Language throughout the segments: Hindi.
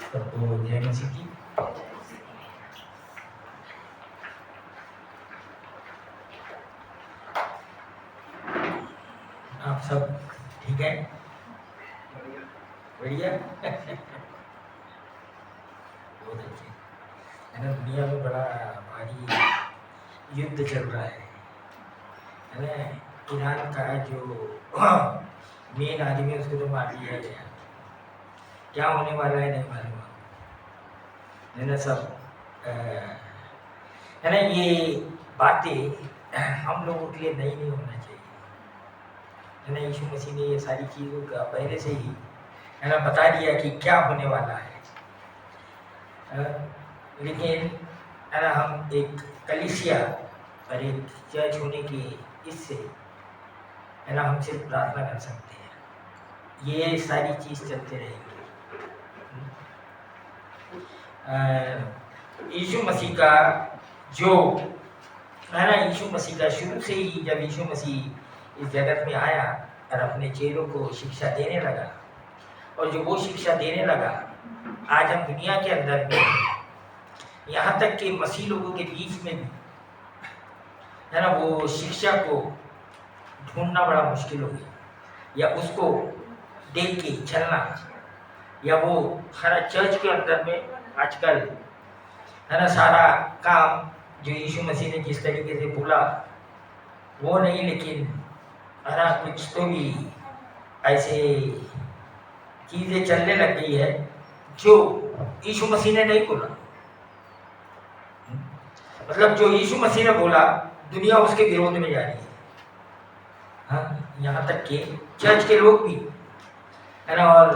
सबको जय मसीह की। आप सब ठीक है? बढ़िया। बहुत अच्छे। है ना, दुनिया में बड़ा भारी युद्ध चल रहा है ना। ईरान का जो मेन आदमी है उसको तो मार दिया गया। क्या होने वाला है नहीं मालूम है ना। सब है ना, ये बातें हम लोगों के लिए नई नहीं होना चाहिए है ना। यीशु मसीह ने ये सारी चीज़ों का पहले से ही है ना बता दिया कि क्या होने वाला है। लेकिन है ना, हम एक कलीसिया और एक चर्च होने की इससे है ना हम सिर्फ प्रार्थना कर सकते हैं। ये सारी चीज़ चलते रहेगी। यीशु मसीह का जो है ना, यीशु मसीह का शुरू से ही जब यीशु मसीह इस जगत में आया और अपने चेलों को शिक्षा देने लगा, और जो वो शिक्षा देने लगा आज हम दुनिया के अंदर में यहाँ तक कि मसीह लोगों के बीच में भी है ना वो शिक्षा को ढूंढना बड़ा मुश्किल हो गया, या उसको देख के चलना, या वो सारा चर्च के अंदर में आजकल है ना सारा काम जो यीशु मसीह ने जिस तरीके से बोला वो नहीं, लेकिन है ना कुछ तो भी ऐसे चीज़ें चलने लग गई है जो यीशु मसीह ने नहीं बोला। मतलब जो यीशु मसीह ने बोला दुनिया उसके विरोध में जा रही है। हाँ, यहाँ तक कि चर्च के लोग भी है ना। और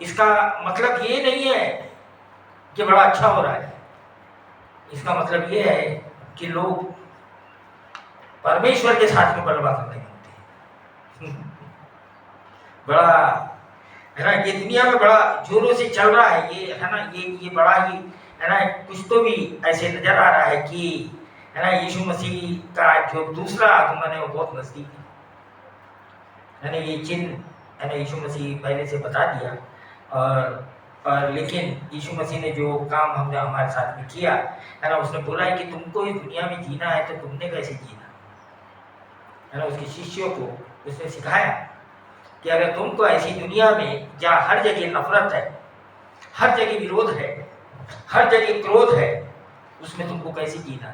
इसका मतलब ये नहीं है कि बड़ा अच्छा हो रहा है। इसका मतलब ये है कि लोग परमेश्वर के साथ में बर्बाद करने लगते हैं। बड़ा है ना, ये दुनिया में बड़ा जोरों से चल रहा है ये है ना। ये बड़ा ही है ना कुछ तो भी ऐसे नजर आ रहा है कि है ना यीशु मसीह का जो दूसरा आगमन है वो बहुत नजदीक है ना। ये चिन्ह है ना यीशु मसीह पहले से बता दिया। और लेकिन यीशु मसीह ने जो काम हमने हमारे साथ में किया है ना, उसने बोला है कि तुमको इस दुनिया में जीना है तो तुमने कैसे जीना है ना। उसके शिष्यों को उसने सिखाया कि अगर तुमको ऐसी दुनिया में जहाँ हर जगह नफरत है, हर जगह विरोध है, हर जगह क्रोध है, उसमें तुमको कैसे जीना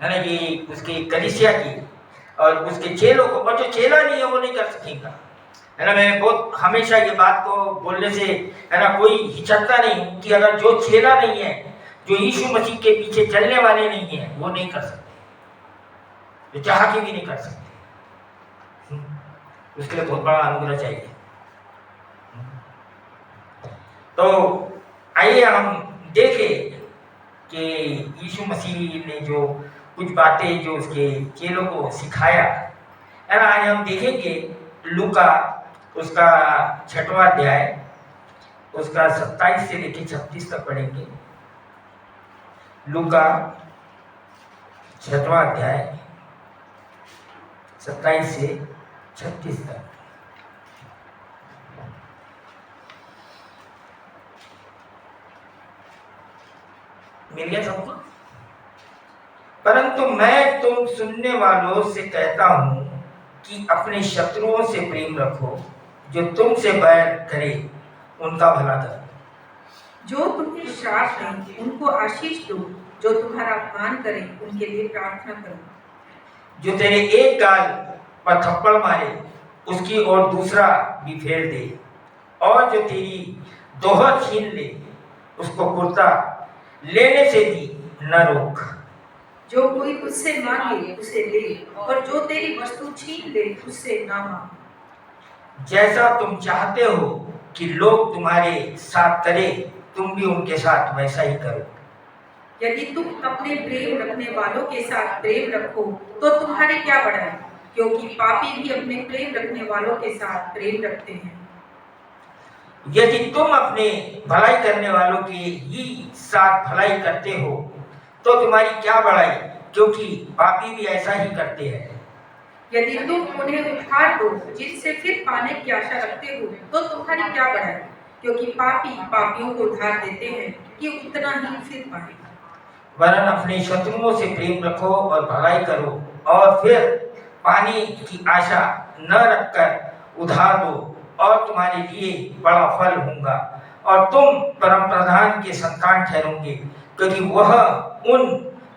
है ना। ये उसके कलीसिया की और उसके चेलों को, और जो चेला नहीं है वो नहीं कर सकेगा है ना। मैं बहुत हमेशा ये बात को बोलने से है ना कोई हिचकता नहीं कि अगर जो चेला नहीं है, जो यीशु मसीह के पीछे चलने वाले नहीं है, वो नहीं कर सकते, जो चाह के भी नहीं कर सकते। उसके लिए बहुत बड़ा अनुग्रह चाहिए। तो आइए हम देखें कि यीशु मसीह ने जो कुछ बातें जो उसके चेलों को सिखाया है ना। आज हम देखेंगे लूका उसका 6वां अध्याय, उसका 27 से लेकर 36 तक पढ़ेंगे। लूका 6वां अध्याय 27 से 36 तक। मिल गया सबको? परंतु मैं तुम सुनने वालों से कहता हूं कि अपने शत्रुओं से प्रेम रखो, जो तुमसे बैर करे उनका भला करो, जो तुम्हें श्राप दें उनको आशीष दो, जो तुम्हारा अपमान करें उनके लिए प्रार्थना करो। जो तेरे एक गाल पर थप्पड़ मारे उसकी ओर दूसरा भी फेर दे, और जो तेरी दोहर छीन ले उसको कुर्ता लेने से भी न रोक। जो कोई तुझसे मांगे उसे दे, और जो तेरी वस्तु छीन ले उससे ना मांग। जैसा तुम चाहते हो कि लोग तुम्हारे साथ करें, तुम भी उनके साथ वैसा ही करो। यदि तुम अपने प्रेम रखने वालों के साथ प्रेम रखो तो तुम्हारी क्या बढ़ाई, क्योंकि पापी भी अपने प्रेम रखने वालों के साथ प्रेम रखते हैं। यदि तुम अपने भलाई करने वालों की ही साथ भलाई करते हो तो तुम्हारी क्या बढ़ाई, क्योंकि पापी भी ऐसा ही करते हैं। यदि तुम उन्हें उधार दो जिनसे फिर पाने की आशा रखते हो तो तुम्हारी क्या बढ़ाई, क्योंकि पापी पापियों को उधार देते हैं कि उतना ही फिर पाए। वरन अपने शत्रुओं से प्रेम रखो और भलाई करो, और फिर पाने की आशा न रखकर उधार दो, और तुम्हारे लिए बड़ा फल होगा, और तुम परम प्रधान के संतान ठहरोगे, क्योंकि वह उन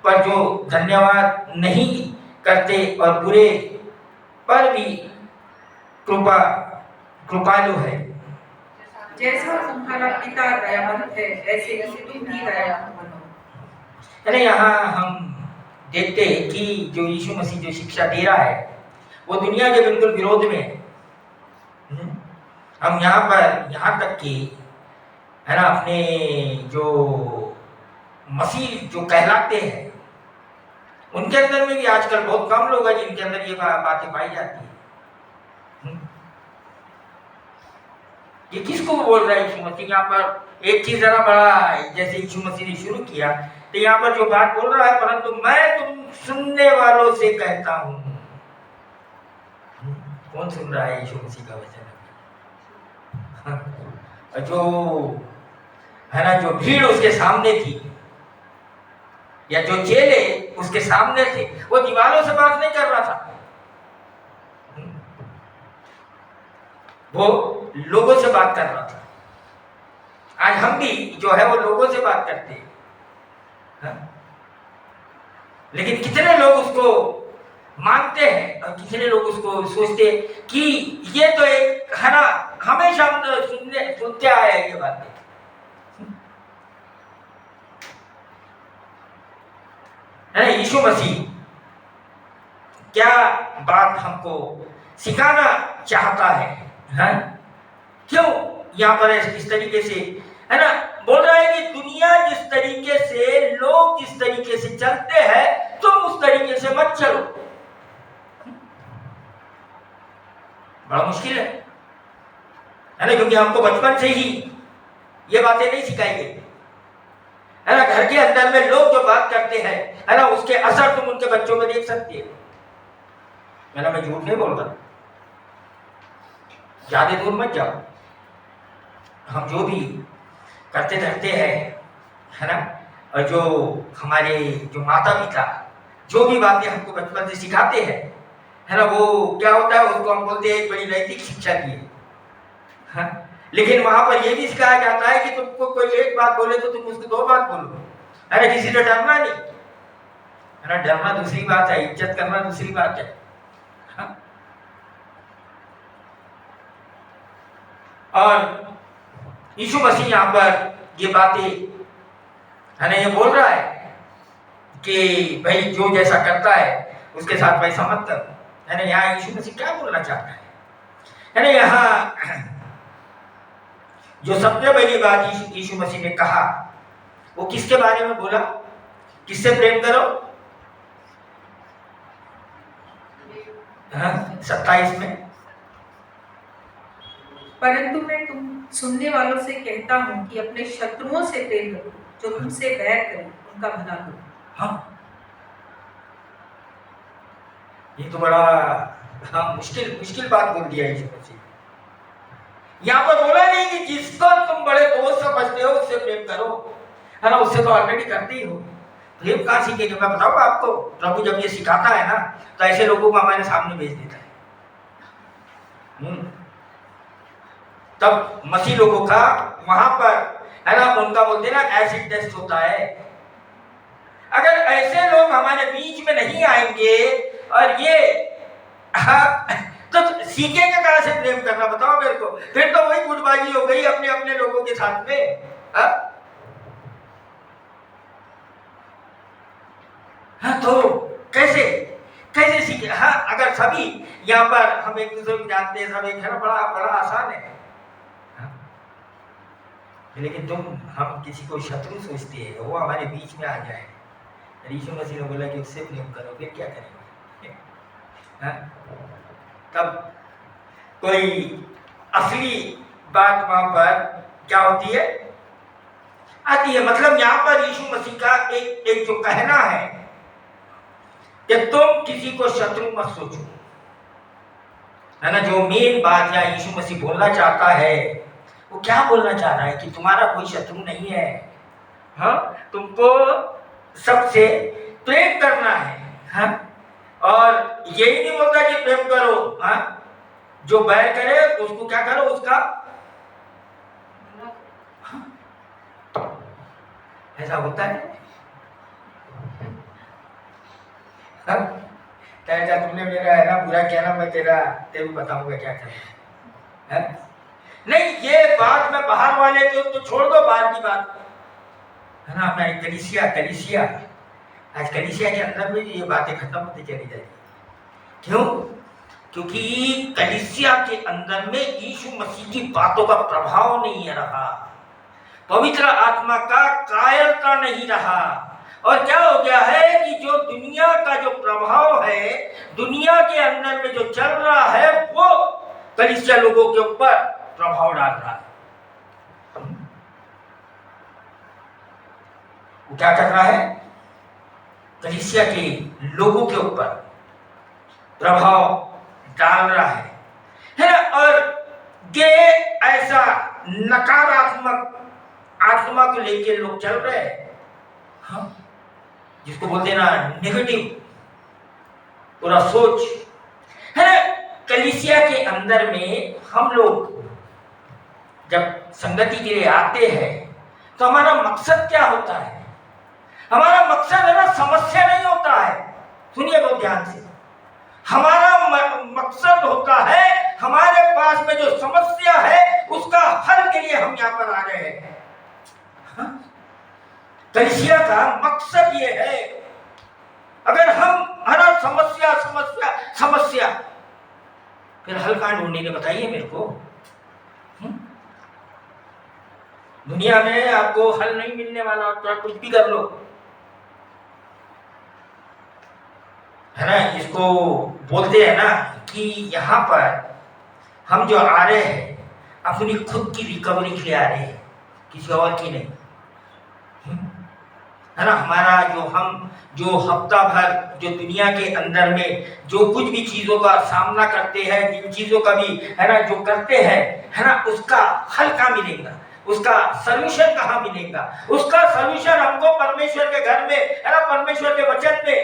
पर जो धन्यवाद नहीं करते और बुरे पर भी कृपालु है। जैसा तुम्हारा पिता दयावंत है, ऐसे ही तुम भी दयावंत बनो। अरे यहाँ हम देखते हैं कि जो यीशु मसीह जो शिक्षा दे रहा है वो दुनिया के बिल्कुल विरोध में है। हम यहाँ पर यहाँ तक कि है ना, अपने जो मसीह जो कहलाते हैं उनके अंदर में भी आजकल बहुत कम लोग हैं जिनके अंदर ये बातें पाई जाती है। ये किसको बोल रहा है यीशु मसीह? यहाँ पर एक चीज जरा बड़ा, जैसे यीशु मसीह ने शुरू किया तो यहाँ पर जो बात बोल रहा है, परंतु मैं तुम सुनने वालों से कहता हूं। कौन सुन रहा है यीशु मसीह का वचन? जो है ना, जो भीड़ उसके सामने थी या जो चेले उसके सामने थे, वो दीवारों से बात नहीं कर रहा था, वो लोगों से बात कर रहा था। आज हम भी जो है वो लोगों से बात करते हैं, लेकिन कितने लोग उसको मानते हैं और कितने लोग उसको सोचते हैं कि ये तो एक है ना, हमेशा हम सुनते आए हैं ये बातें। है यीशु मसीह क्या बात हमको सिखाना चाहता है? क्यों यहाँ पर इस तरीके से है ना बोल रहा है कि दुनिया जिस तरीके से, लोग जिस तरीके से चलते हैं तुम उस तरीके से मत चलो। बड़ा मुश्किल है ना, क्योंकि हमको बचपन से ही ये बातें नहीं सिखाई गई है ना। घर के अंदर में लोग जो बात करते हैं है ना, उसके असर तुम उनके बच्चों में देख सकते हो। मैं झूठ नहीं बोल रहा, ज्यादा दूर मत जाओ। हम जो भी करते रहते हैं है ना, और जो हमारे जो माता पिता जो भी बातें हमको बचपन से सिखाते हैं है ना, वो क्या होता है, उसको हम बोलते हैं एक बड़ी नैतिक शिक्षा की है। लेकिन वहां पर यह भी सिखाया जाता है कि तुमको कोई एक बात बोले तो तुम उसको दो बात बोलो, है ना, किसी से डरना नहीं है ना। डरना दूसरी बात है, इज्जत करना दूसरी बात है। और यीशु मसीह यहाँ पर ये बातें है ना, ये बोल रहा है कि भाई जो जैसा करता है उसके साथ वैसा मत करो, है ना। यहाँ यीशु मसीह क्या बोलना चाहता है ना, यहाँ जो सबसे बड़ी बात यीशु मसीह ने कहा वो किसके बारे में बोला? किससे प्रेम करो? 27 में, परंतु मैं तुम सुनने वालों से कहता हूँ कि अपने शत्रुओं से प्रेम करो, जो तुमसे बैर करें उनका भला करो। हाँ, ये तो बड़ा मुश्किल बात बोल दिया यीशु मसीह। यहाँ पर बोला नहीं कि जिसको तुम बड़े दोस्त समझते हो उससे प्रेम करो, है ना, उससे तो ऑलरेडी करते ही हो। प्रेम कहाँ सीखेंगे? मैं बताऊँ आपको, प्रभु जब ये सिखाता है ना तो ऐसे लोगों को हमारे सामने भेज देता है। तब मसीह लोगों का वहां पर है ना, उनका बोलते ना एसिड टेस्ट होता है। अगर ऐसे लोग हमारे बीच में नहीं आएंगे और ये तो सीखेंगे कहां से प्रेम करना? बताओ मेरे को। फिर तो वही गुटबाजी हो गई अपने अपने लोगों के साथ में। हाँ, तो कैसे सीखे? हाँ, अगर सभी यहाँ पर हम एक दूसरे को जानते हैं, सब एक है ना, बड़ा आसान है। लेकिन हम किसी को शत्रु सोचते हैं, वो हमारे बीच में आ जाए। यीशु मसीह ने बोला कि उससे प्रेम करो, फिर क्या करेंगे? तब कोई असली बात वहां पर क्या होती है, आती है। मतलब यहाँ पर यीशु मसीह का एक जो कहना है कि तुम किसी को शत्रु मत सोचो, है ना। जो मेन बात यहाँ यीशु मसीह बोलना चाहता है वो क्या बोलना चाह रहा है कि तुम्हारा कोई शत्रु नहीं है, हाँ, तुमको सबसे प्रेम करना है, हाँ, और यही नहीं बोलता कि प्रेम करो, हाँ, जो बैर करे उसको क्या करो, उसका, हाँ, ऐसा होता है, हाँ? क्या तुमने मेरा है ना बुरा किया ना, मैं तेरे को बताऊंगा क्या करना है, नहीं ये बात मैं बाहर वाले तो छोड़ दो, बाहर की बात है ना, मैं कलीसिया आज कलीसिया के अंदर में ये बातें खत्म होती चली जाएगी। क्यों? क्योंकि कलीसिया के अंदर में यीशु मसीह की बातों का प्रभाव नहीं रहा, पवित्र आत्मा का कायरता नहीं रहा, और क्या हो गया है कि जो दुनिया का जो प्रभाव है, दुनिया के अंदर में जो चल रहा है, वो कलीसिया लोगों के ऊपर प्रभाव डाल रहा है। वो क्या कर रहा है? कलीसिया के लोगों के ऊपर प्रभाव डाल रहा है ना, और ये ऐसा नकारात्मक आत्मा को लेके लोग चल रहे हैं, हाँ, जिसको बोलते हैं ना नेगेटिव पूरा सोच है ना। कलीसिया के अंदर में हम लोग जब संगति के लिए आते हैं तो हमारा मकसद क्या होता है? हमारा मकसद है ना समस्या नहीं होता है, सुनिए बहुत ध्यान से, हमारा मकसद होता है हमारे पास में जो समस्या है उसका हल के लिए हम यहाँ पर आ रहे हैं। कलीसिया का मकसद ये है, अगर हम हर समस्या समस्या समस्या, फिर हल कहाँ ढूंढेंगे बताइए मेरे को? दुनिया में आपको हल नहीं मिलने वाला, तो आप कुछ भी कर लो, है ना। इसको बोलते हैं ना कि यहाँ पर हम जो आ रहे हैं अपनी खुद की रिकवरी के लिए आ रहे हैं, किसी और की नहीं, है ना। हमारा जो हफ्ता भर जो दुनिया के अंदर में जो कुछ भी चीजों का सामना करते हैं, जिन चीजों का भी है ना जो करते हैं, है ना, उसका हल कहाँ मिलेगा, उसका सलूशन कहाँ मिलेगा? उसका सलूशन हमको परमेश्वर के घर में, है ना, परमेश्वर के वचन में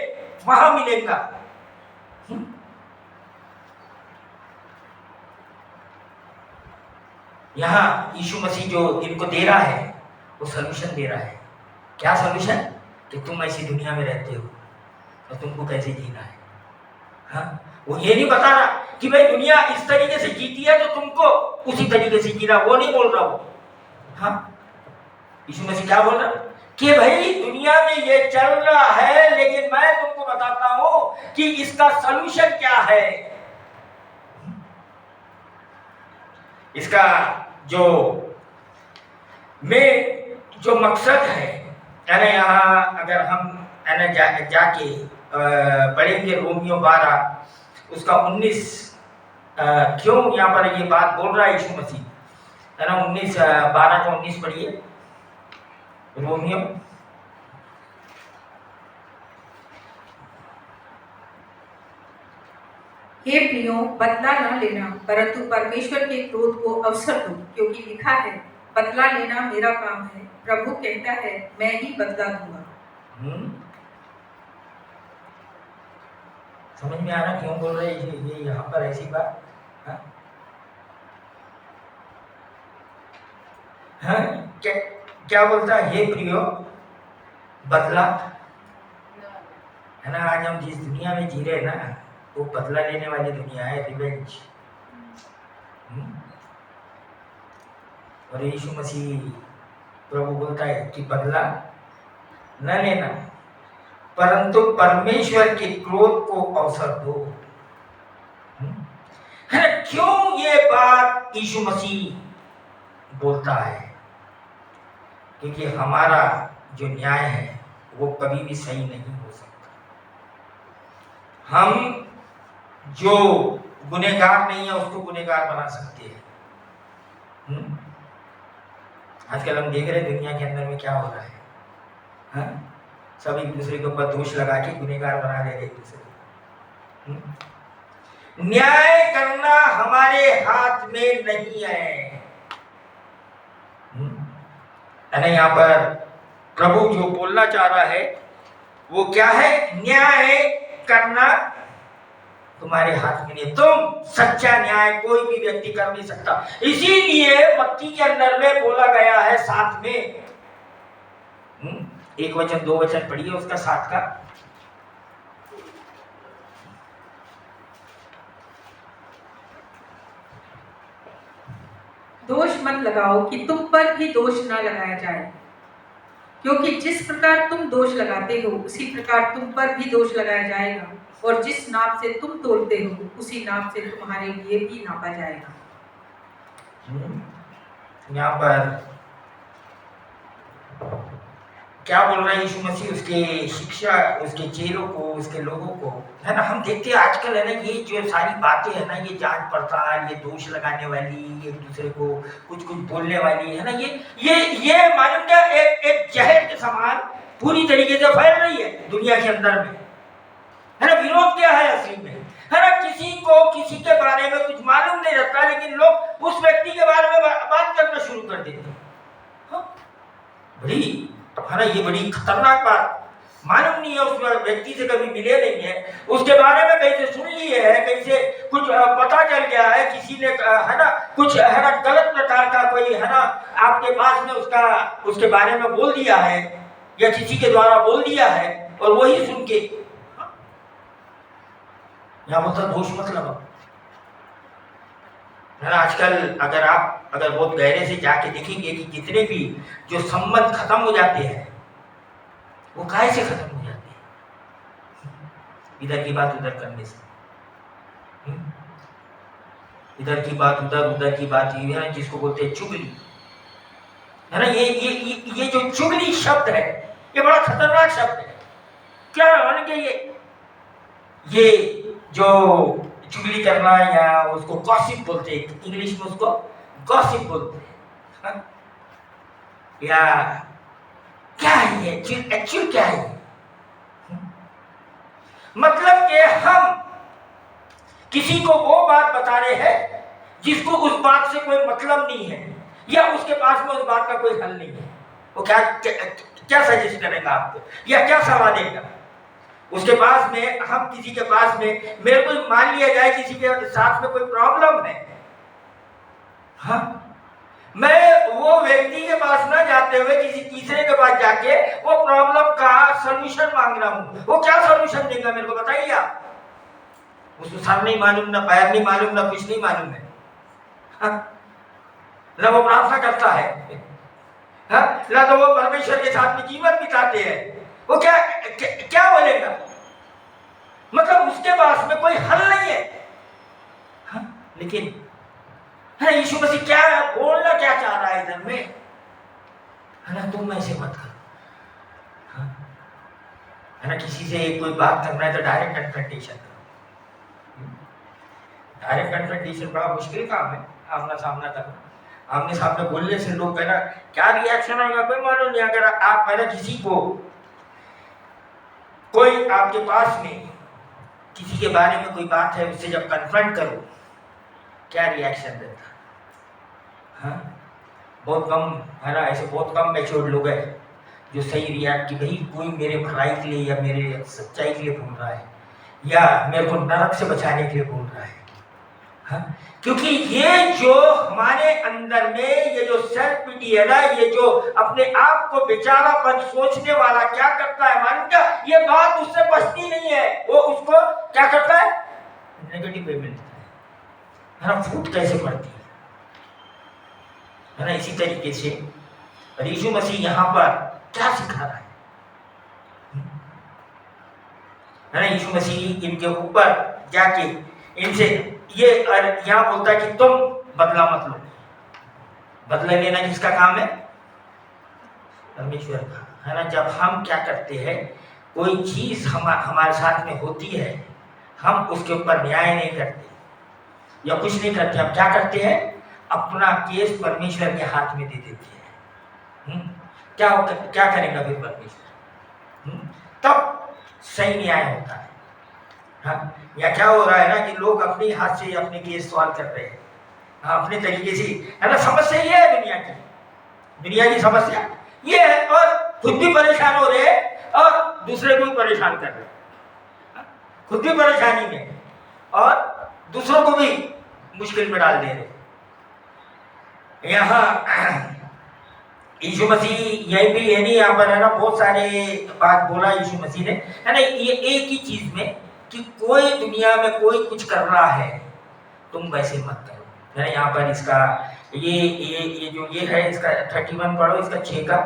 वहां मिलेगा। यहाँ यीशु मसीह जो इनको दे रहा है वो सलूशन दे रहा है। क्या सलूशन? कि तुम ऐसी दुनिया में रहते हो तो तुमको कैसे जीना है, हाँ? वो ये नहीं बता रहा कि भाई दुनिया इस तरीके से जीती है तो तुमको उसी तरीके से जीना, वो नहीं बोल रहा वो, हाँ। यीशु मसीह क्या बोल रहा कि भाई दुनिया में ये चल रहा है, लेकिन मैं तुमको बताता हूं कि इसका सलूशन क्या है। इसका जो मकसद है ना, यहाँ अगर हम है ना जाके पढ़ेंगे रोमियो 12 उसका 19, क्यों यहाँ पर ये बात बोल रहा है यीशु मसीह, है ना, 12 का 19 पढ़िए रोमियो। हे प्रियो, बदला न लेना, परंतु परमेश्वर के क्रोध को अवसर दो, क्योंकि लिखा है, बदला लेना मेरा काम है, प्रभु कहता है, मैं ही बदला दूंगा। समझ में आ रहा क्यों बोल रहे ये यहाँ पर ऐसी बात? हाँ, क्या बोलता है? हे प्रियो, बदला, है ना। आज हम जिस दुनिया में जी रहे हैं ना, वो बदला लेने वाली दुनिया है, रिवेंज। और यीशु मसीह प्रभु बोलता है कि बदला न लेना, परंतु परमेश्वर के क्रोध को अवसर दो, है ना। क्यों ये बात यीशु मसीह बोलता है? क्योंकि हमारा जो न्याय है वो कभी भी सही नहीं हो सकता। हम जो गुनहगार नहीं है उसको गुनहगार बना सकते हैं। आजकल हम देख रहे हैं दुनिया के अंदर में क्या हो रहा है, हाँ? सब एक दूसरे के ऊपर दोष लगा के गुनहगार बना दे रहे एक दूसरे को। न्याय करना हमारे हाथ में नहीं है, है ना। यहाँ पर प्रभु जो बोलना चाह रहा है वो क्या है? न्याय करना तुम्हारे हाथ में नहीं। तुम सच्चा न्याय कोई भी व्यक्ति कर नहीं सकता। इसीलिए मत्ती के अंदर में बोला गया है साथ में, एक वचन दो वचन पढ़िए उसका साथ का। दोष मत लगाओ कि तुम पर भी दोष न लगाया जाए, क्योंकि जिस प्रकार तुम दोष लगाते हो उसी प्रकार तुम पर भी दोष लगाया जाएगा, और जिस नाप से तुम तोलते हो उसी नाप से तुम्हारे लिए भी नापा जाएगा। यहाँ पर क्या बोल रहे हैं यीशु मसीह? उसके शिक्षा, उसके चेलों को, उसके लोगों को, है ना। हम देखते हैं आजकल, है ना, ये जो सारी बातें है ना, ये जांच पड़ताल, ये दोष लगाने वाली, एक दूसरे को कुछ कुछ बोलने वाली, है ना, ये मालूम क्या, एक जहर के समान पूरी तरीके से फैल रही है दुनिया के अंदर में, है ना। विरोध क्या है असली में, है ना, किसी को किसी के बारे में कुछ मालूम नहीं रहता, लेकिन लोग उस व्यक्ति के बारे में बात करना शुरू कर देते हैं। बड़ी, है ना, ये बड़ी खतरनाक बात। मालूम नहीं है, उस व्यक्ति से कभी मिले नहीं है, उसके बारे में कहीं से सुन लिए है, कहीं से कुछ पता चल गया है, किसी ने, है ना, कुछ, है ना, गलत प्रकार का कोई, है ना, आपके पास में उसके बारे में बोल दिया है, या किसी के द्वारा बोल दिया है, और वही सुन के यहाँ मतलब दोष मतलब, है ना। आजकल अगर बहुत गहरे से जाके देखेंगे कि जितने भी जो संबंध खत्म हो जाते हैं वो काहे से खत्म हो जाते हैं? इधर की बात उधर करने से, इधर की बात उधर की बात, ये है जिसको बोलते हैं चुगली, है ना। ये जो चुगली शब्द है ये बड़ा खतरनाक शब्द है। क्या है कि ये जो चुगली करना, या उसको गॉसिप बोलते हैं, इंग्लिश में उसको गॉसिप बोलते हैं, या क्या है ये एक्चुअल क्या है? मतलब कि हम किसी को वो बात बता रहे हैं जिसको उस बात से कोई मतलब नहीं है, या उसके पास में उस बात का कोई हल नहीं है। वो क्या सजेस्ट करेगा आपको, या क्या सलाह देगा? उसके पास में, हम किसी के पास में, मेरे को मान लिया जाए किसी के साथ में कोई प्रॉब्लम है, हाँ, मैं वो व्यक्ति के पास ना जाते हुए किसी तीसरे के पास जाके वो प्रॉब्लम का सॉल्यूशन मांग रहा हूं। वो क्या सॉल्यूशन देगा मेरे को बताइए आप? उसको सर नहीं मालूम, ना पैर नहीं मालूम, ना कुछ नहीं मालूम है, हाँ? ना वो प्रार्थना करता है, हाँ? ना तो वो परमेश्वर के साथ में जीवन बिताते हैं। वो क्या बोलेगा? मतलब उसके पास में कोई हल नहीं है, हाँ? लेकिन है यीशु मसीह क्या बोलना क्या चाह रहा है इधर में, है ना, तुम ऐसे मत करो, हाँ? है ना, किसी से कोई बात करना है तो डायरेक्ट कन्फ्रंटेशन करो। डायरेक्ट कन्फ्रंटेशन बड़ा मुश्किल काम है, आमना सामना करना। आमने सामने बोलने से लोग, है ना, क्या रिएक्शन आएगा कोई मालूम नहीं। अगर आप, है ना, किसी को, कोई आपके पास में किसी के बारे में कोई बात है, उससे जब कन्फ्रंट करो, क्या रिएक्शन देता, हाँ? बहुत कम, है ना, ऐसे बहुत कम मैच्योर लोग हैं जो सही रिएक्ट, कि भाई कोई मेरे भलाई के लिए या मेरे सच्चाई के लिए बोल रहा है, या मेरे को नरक से बचाने के लिए बोल रहा है, हाँ? क्योंकि ये जो हमारे अंदर में ये जो सेल्फ पिटी है ना, ये जो अपने आप को बेचारापन सोचने वाला क्या करता है, मान क्या, ये बात उससे बचती नहीं है, वो उसको क्या करता है, नेगेटिव वे में लेता है ना। फूट कैसे पड़ती है ना। इसी तरीके से यीशु मसीह यहाँ पर क्या सिखा रहा है ना। यीशु मसीह इनके ऊपर जाके इनसे ये यहाँ बोलता है कि तुम बदला मत लो। बदला लेना किसका काम है? परमेश्वर का, है ना। जब हम क्या करते हैं, कोई चीज हमारे साथ में होती है, हम उसके ऊपर न्याय नहीं करते या कुछ नहीं करते, हम क्या करते हैं, अपना केस परमेश्वर के हाथ में दे देते हैं। क्या करेगा फिर परमेश्वर? तब सही न्याय होता है, हाँ? या क्या हो रहा है ना कि लोग अपने हाथ से अपने केस सॉल्व कर रहे हैं, हाँ, अपने तरीके से, है ना। समस्या ये है दुनिया की, दुनिया की समस्या ये है, और खुद भी परेशान हो रहे हैं और दूसरे को भी परेशान कर रहे हैं, खुद भी परेशानी में और दूसरों को भी मुश्किल में डाल दे रहे। यहाँ यीशु मसीह यही भी है नहीं, यहाँ पर है ना बहुत सारे बात बोला यीशु मसीह ने, है ना, ये एक ही चीज में कि कोई दुनिया में कोई कुछ कर रहा है तुम वैसे मत करो, है ना। यहाँ पर इसका ये जो ये है इसका 31 पढ़ो, इसका 6 का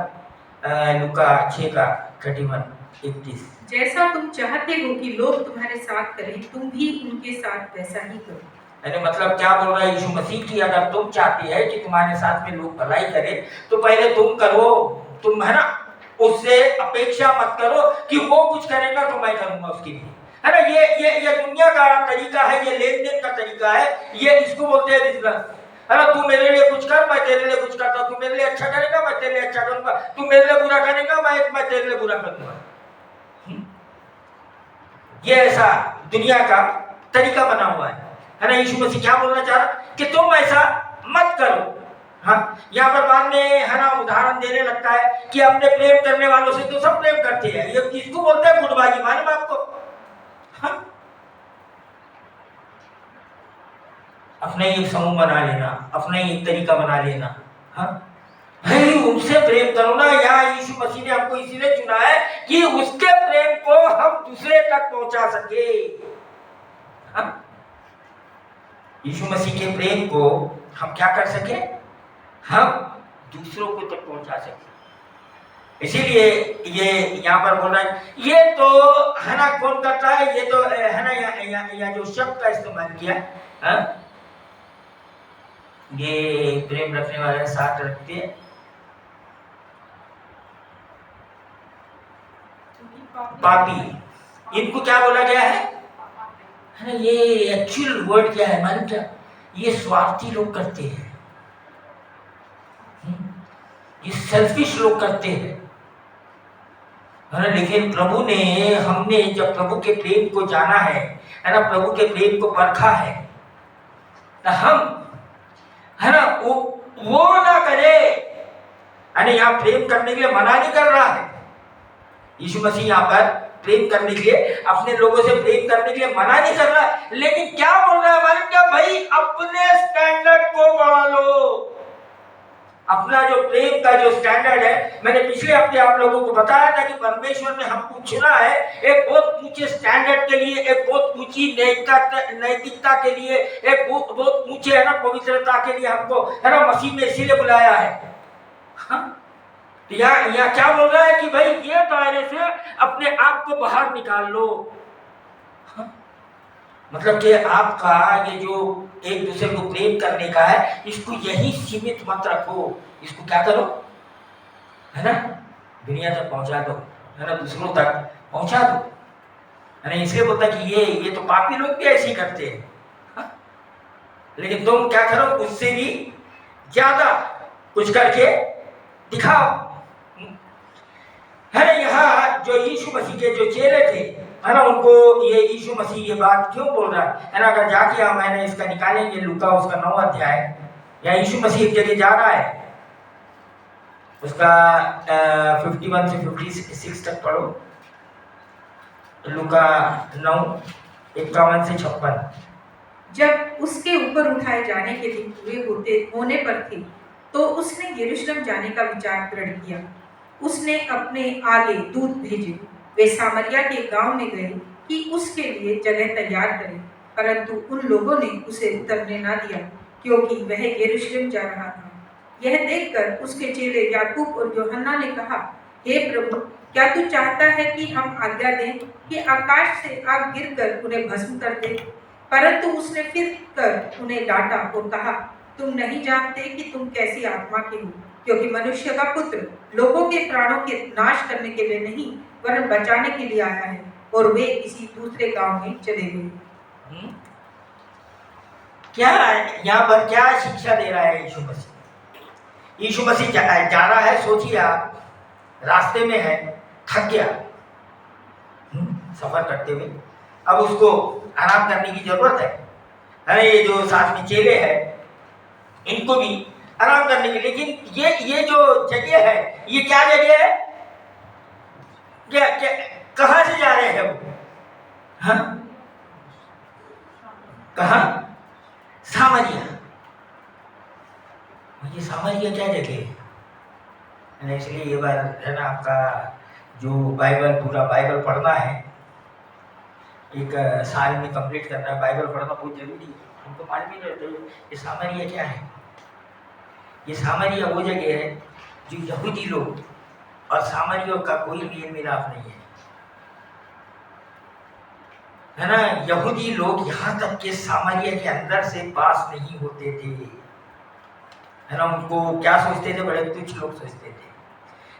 लूका 6 का 31-31। जैसा तुम चाहते हो कि लोग तुम्हारे साथ करें, तुम भी उनके साथ वैसा ही करो। यानी मतलब क्या बोल रहा है यीशु मसीह की, अगर तुम चाहते हैं कि तुम्हारे साथ में लोग भलाई करें तो पहले तुम करो, तुम है ना, उससे अपेक्षा मत करो कि वो कुछ करेगा तो मैं करूंगा उसके लिए, है ना। ये दुनिया का तरीका है, ये लेन देन का तरीका है, ये इसको बोलते हैं बिजनेस, है ना। तू मेरे लिए कुछ कर, मैं तेरे लिए कुछ करता, तू मेरे लिए अच्छा करेगा मैं तेरे लिए अच्छा करूंगा, तू मेरे लिए बुरा करेगा मैं तेरे लिए बुरा करूंगा। ये ऐसा दुनिया का तरीका बना हुआ है ना। यीशु मसीह क्या बोलना चाह रहा कि तुम ऐसा मत करो। हाँ, यहाँ पर बाद में है ना उदाहरण देने लगता है कि अपने प्रेम करने वालों से तो सब प्रेम करते हैं, ये किसको बोलते हैं गुटबाजी, मालूम आपको। हाँ? अपने एक समूह बना लेना, अपना एक तरीका बना लेना, हाँ भाई उनसे प्रेम करो ना। यहाँ यीशु मसीह ने हमको इसीलिए चुना है कि उसके प्रेम को हम दूसरे तक पहुंचा सके। हाँ? यीशु मसीह के प्रेम को हम क्या कर सके, हम दूसरों को तक पहुंचा सके। इसीलिए ये यहाँ पर बोल रहा है, ये तो है ना कौन करता है, ये तो है ना यहाँ जो शब्द का इस्तेमाल किया, हाँ? ये प्रेम रखने वाले साथ रखते हैं, पापी, इनको क्या बोला गया है ना। ये एक्चुअल वर्ड क्या है मालूम क्या, ये स्वार्थी लोग करते हैं, ये सेल्फिश लोग करते हैं, है ना। लेकिन प्रभु ने, हमने जब प्रभु के प्रेम को जाना है ना, प्रभु के प्रेम को परखा है, तो हम है ना वो ना करे, है ना। यहाँ प्रेम करने के लिए मना नहीं कर रहा है यीशु मसीह, यहाँ पर प्रेम करने के लिए, अपने लोगों से प्रेम करने के लिए मना नहीं कर रहा, लेकिन क्या बोल रहा है मालूम क्या, भाई अपने स्टैंडर्ड को बढ़ा लो। अपना जो प्रेम का जो स्टैंडर्ड है, मैंने पिछले हफ्ते आप लोगों को बताया था कि परमेश्वर ने हमको चुना है एक बहुत ऊंचे स्टैंडर्ड के लिए, एक बहुत ऊंची नैतिकता के लिए, एक बहुत ऊंचे है ना पवित्रता के लिए हमको है ना मसीह ने इसीलिए बुलाया है। हाँ? यहाँ क्या बोल रहा है कि भाई ये दायरे से अपने आप को बाहर निकाल लो। हाँ? मतलब कि आपका ये जो एक दूसरे को प्रेम करने का है, इसको यही सीमित मत रखो, इसको क्या करो, है ना, दुनिया तक पहुंचा दो, है ना, दूसरों तक पहुंचा दो, है ना। इसलिए बोलता कि ये तो पापी लोग भी ऐसे ही करते हैं। हाँ? लेकिन तुम क्या करो, उससे भी ज्यादा कुछ करके दिखाओ, है ना। यहाँ जो यीशु मसीह के जो चेले थे, है ना, उनको ये यीशु मसीह ये बात क्यों बोल रहा है ना। अगर जाके मैंने इसका निकालेंगे लूका उसका 9 अध्याय, या यीशु मसीह एक जगह जा रहा है, उसका 51 से 56 तक पढ़ो, लूका 9:51 से 56। जब उसके ऊपर उठाए जाने के दिन पूरे होने पर थे, तो उसने यरूशलेम जाने का विचार दृढ़ किया। उसने अपने आगे दूत भेजे, वे सामरिया के गांव में गए कि उसके लिए जगह तैयार करें, परंतु उन लोगों ने उसे उतरने ना दिया, क्योंकि वह यरूशलेम जा रहा था। यह देखकर उसके चेले याकूब और यूहन्ना ने कहा, हे प्रभु, क्या तू चाहता है कि हम आज्ञा दें कि आकाश से आग गिरकर उन्हें भस्म कर दे? परंतु उसने फिर कर उन्हें डांटा और कहा, तुम नहीं जानते कि तुम कैसी आत्मा के हो, क्योंकि मनुष्य का पुत्र लोगों के प्राणों के नाश करने के लिए नहीं वरन बचाने के लिए आया है। और वे किसी दूसरे गांव में चले गए। क्या यहाँ पर क्या शिक्षा दे रहा है यीशु मसीह? यीशु मसीह जा रहा है, सोचिए आप रास्ते में है, थक गया सफर करते हुए, अब उसको आराम करने की जरूरत है। अरे ये जो साथ में चेले हैं इनको भी आराम करने के लिए, लेकिन ये ये जो जगह है ये क्या जगह है? क्या क्या कहां से जा रहे हैं वो? हाँ, कहा? सामरिया। ये सामरिया क्या जगह है? इसलिए ये बार है ना, आपका जो बाइबल, पूरा बाइबल पढ़ना है, एक साल में कंप्लीट करना है। बाइबल पढ़ना बहुत जरूरी है, हमको मालूम ही नहीं रहता ये सामरिया क्या है। ये सामरिया वो जगह है जो यहूदी लोग और सामरियों का कोई मेल मिलाप नहीं है ना। यहूदी लोग यहाँ तक के सामरिया के अंदर से पास नहीं होते थे, है ना। उनको क्या सोचते थे? बड़े तुच्छ लोग सोचते थे,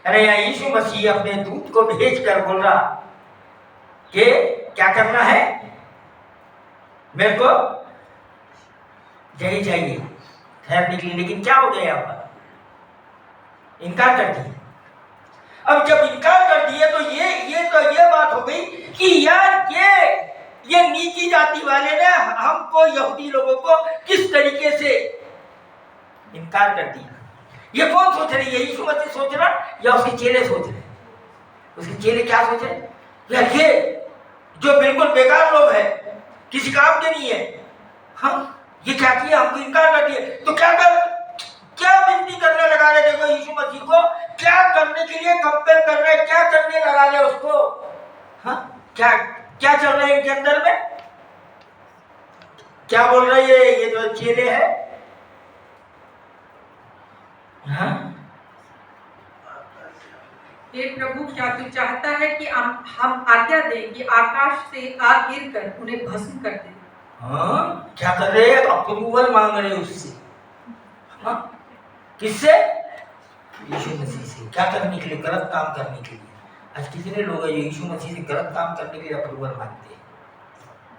है ना। यहाँ यीशु मसीह अपने दूत को भेज कर बोल रहा कि क्या करना है, मेरे को जगह चाहिए ठहरने के लिए। लेकिन क्या हो गया यहाँ पर? इनकार कर दिया। अब जब इनकार कर दिए तो ये बात हो गई कि यार ये नीची जाति वाले ने हमको, यहूदी लोगों को किस तरीके से इनकार कर दिया। ये कौन सोच रही है? यीशु मसीह सोच रहा या उसके चेले सोच रहे? उसके चेले क्या सोच रहे? यार ये जो बिल्कुल बेकार लोग हैं, किसी काम के नहीं है, हम ये क्या किया? हमको इनकार कर दिए। तो क्या विनती करने लगा रहे? देखो यीशु मसीह को क्या करने के लिए कंपेल कर रहे, क्या करने लगा रहे उसको? हाँ, क्या चल रहा है इनके अंदर में? क्या बोल रहे हैं ये जो चेले हैं? हाँ, हे प्रभु, क्या तू चाहता है कि हम आज्ञा दें कि आकाश से आग गिरकर उन्हें भस्म कर दे? हाँ, क्या कर रहे हैं? अप्रूवल मांग रहे हैं उससे। हाँ, किससे? यीशु मसीह से। क्या करने के लिए? गलत काम करने के लिए। आज कितने लोग हैं जो यीशु मसीह से गलत काम करने के लिए अप्रूवल मांगते हैं?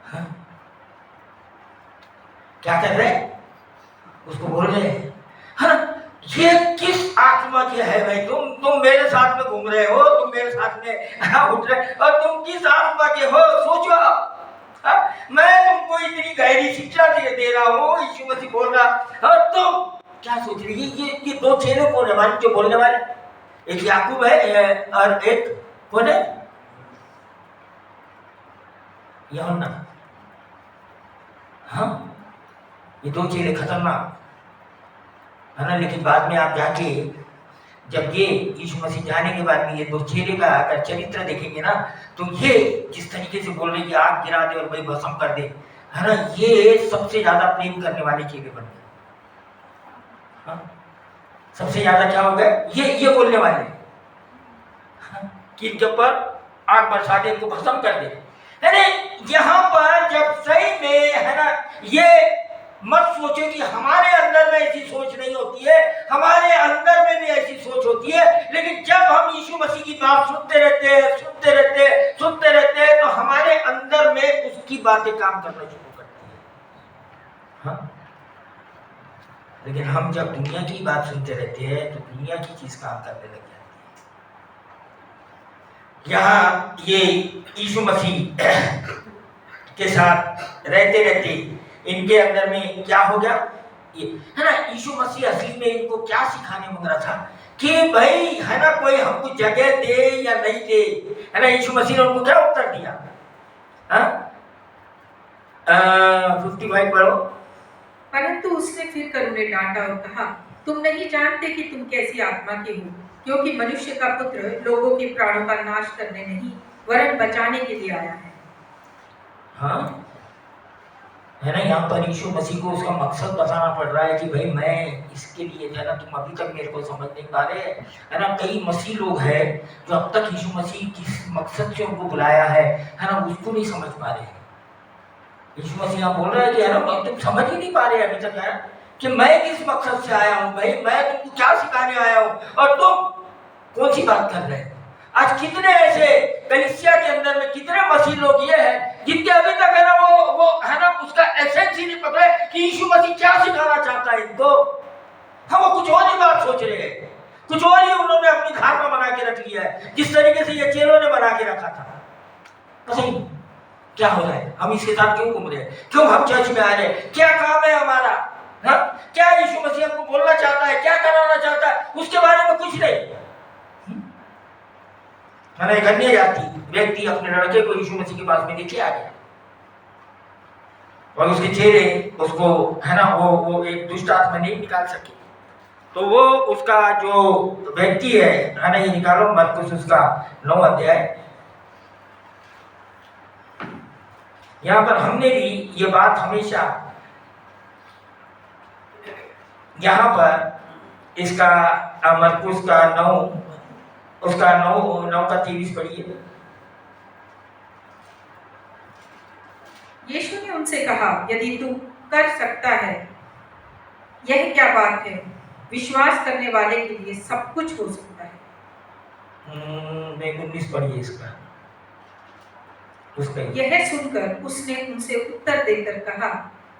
हाँ? क्या कर रहे हैं? उसको बोल रहे हैं, हाँ, ये किस आत्मा के है भाई? तुम मेरे साथ में घूम रहे हो, तुम मेरे साथ में उठ रहे, और तुम किस आत्मा के हो? सोचो। हाँ? मैं तुमको इतनी गहरी शिक्षा दे रहा हूँ, यीशु मसीह बोल रहा, और तुम क्या सोच रही है? ये दो चेले कौन है हमारे जो बोलने वाले? एक याकूब है और एक कौन है? यूहन्ना। हाँ, ये दो चेले खतरनाक, है ना। लेकिन बाद में आप जाके, जब ये यीशु मसीह जाने के बाद में ये दो चेले का अगर चरित्र देखेंगे ना, तो ये जिस तरीके से बोल रहे कि आग गिरा दे और भाई भस्म कर दे, है ना, ये सबसे ज्यादा प्रेम करने वाले चेले बन गए। हाँ? सबसे ज्यादा क्या हो गए? ये बोलने वाले, हाँ? कि इनके ऊपर आग बरसा दे, इनको भस्म कर दे। अरे यहाँ पर जब सही में, है ना, ये मत सोचो कि हमारे अंदर में ऐसी सोच नहीं होती है, हमारे अंदर में भी ऐसी सोच होती है। लेकिन जब हम यीशु मसीह की बात सुनते रहते हैं तो हमारे अंदर में उसकी बातें काम करना शुरू करती है। हाँ? लेकिन हम जब दुनिया की बात सुनते रहते हैं तो दुनिया की चीज काम करने लग जाती है। यहाँ ये यीशु मसीह के साथ रहते रहते इनके अंदर में क्या हो गया? ये है ना, यीशु मसीह असली में इनको क्या सिखाने मांग रहा था कि भाई, है ना, कोई हमको जगह दे या नहीं दे, है ना। यीशु मसीह ने उनको क्या उत्तर दिया? 55 पढ़ो। परंतु उसने फिर कर उन्हें डांटा और कहा, तुम नहीं जानते कि तुम कैसी आत्मा के हो, क्योंकि मनुष्य का पुत्र लोगों के प्राणों का नाश करने नहीं वरन बचाने के लिए आया है। हाँ, है ना। यहाँ पर यीशु मसीह को उसका मकसद बताना पड़ रहा है कि भाई मैं इसके लिए, है ना, तुम अभी तक मेरे को समझ नहीं पा रहे, है ना। कई मसीह लोग हैं जो अब तक यीशु मसीह किस मकसद से उनको बुलाया है ना, उसको नहीं समझ पा रहे हैं। यीशु मसीह यहाँ बोल रहा है कि है ना, तुम समझ ही नहीं पा रहे अभी तक, है कि मैं किस मकसद से आया हूँ भाई, मैं तुमको क्या सिखाने आया हूँ और तुम कौन सी बात कर रहे हैं। आज कितने ऐसे कलीसिया के अंदर में कितने मसीह लोग ये हैं जिनके अभी तक, है ना, वो है ना, उसका एसेंस ही नहीं पता है कि यीशु मसीह क्या सिखाना चाहता है इनको। हम वो कुछ और ही बात सोच रहे हैं, कुछ और ही उन्होंने अपनी धारणा बना के रख लिया है, जिस तरीके से ये चेलों ने बना के रखा था। नहीं, क्या हो रहा है? हम इसके साथ क्यों घूम रहे हैं? क्यों हम चर्च में आ रहे हैं? क्या काम है हमारा? हाँ, क्या यीशु मसीह हमको बोलना चाहता है, क्या कराना चाहता है, उसके बारे में कुछ नहीं। मैंने एक अन्य जाति व्यक्ति अपने लड़के को यीशु मसीह के पास में लेके आ गया और उसके चेहरे उसको है ना वो एक दुष्ट आत्मा नहीं निकाल सके। तो वो उसका जो व्यक्ति है ना, ये निकालो मरकुस उसका 9 अध्याय। यहाँ पर हमने भी ये बात हमेशा यहाँ पर इसका मरकुस का 9 उसका 9 का 23 पढ़िए। यीशु ने उनसे कहा, यदि तू कर सकता है, यह क्या बात है? विश्वास करने वाले के लिए सब कुछ हो सकता है। 19 पढ़िए इसका उसका। यह सुनकर उसने उनसे उत्तर देकर कहा,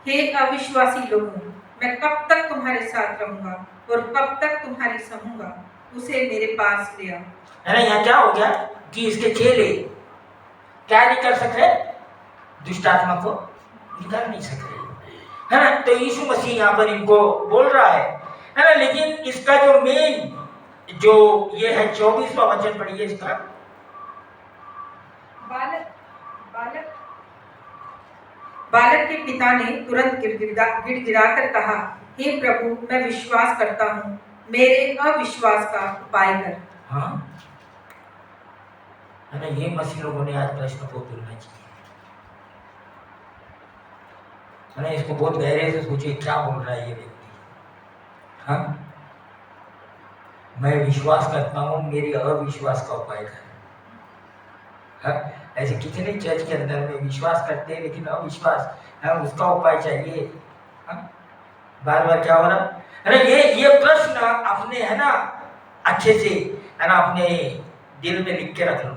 हे अविश्वासी लोगों, मैं कब तक तुम्हारे साथ रहूंगा और कब तक तुम्हारी सहूंगा? उसे मेरे पास ले आओ। है ना, यहाँ क्या हो गया कि इसके चेले क्या नहीं कर सक रहे, दुष्ट आत्मा को निकाल नहीं सक रहे, है ना। तो यीशु मसीह यहाँ पर इनको बोल रहा है ना। लेकिन इसका जो मेन जो ये है 24वां वचन पढ़िए इसका। बालक के पिता ने तुरंत गिड़गिड़ाकर कहा, हे प्रभु, मैं विश्वास करता हूँ, मेरे अविश्वास का उपाय कर। हाँ, है ना, ये मसीह लोगों ने आज प्रश्न को बोलना चाहिए, है ना। इसको बहुत गहरे से सोचिए, क्या बोल रहा है ये व्यक्ति। हाँ, मैं विश्वास करता हूँ, मेरी अविश्वास का उपाय कर। हाँ, ऐसे कितने चर्च के अंदर में विश्वास करते हैं लेकिन अविश्वास है, उसका उपाय चाहिए। हाँ, बार बार क्या हो रहा है ना, ये प्रश्न अपने है ना अच्छे से है ना अपने दिल में लिख के रख लो,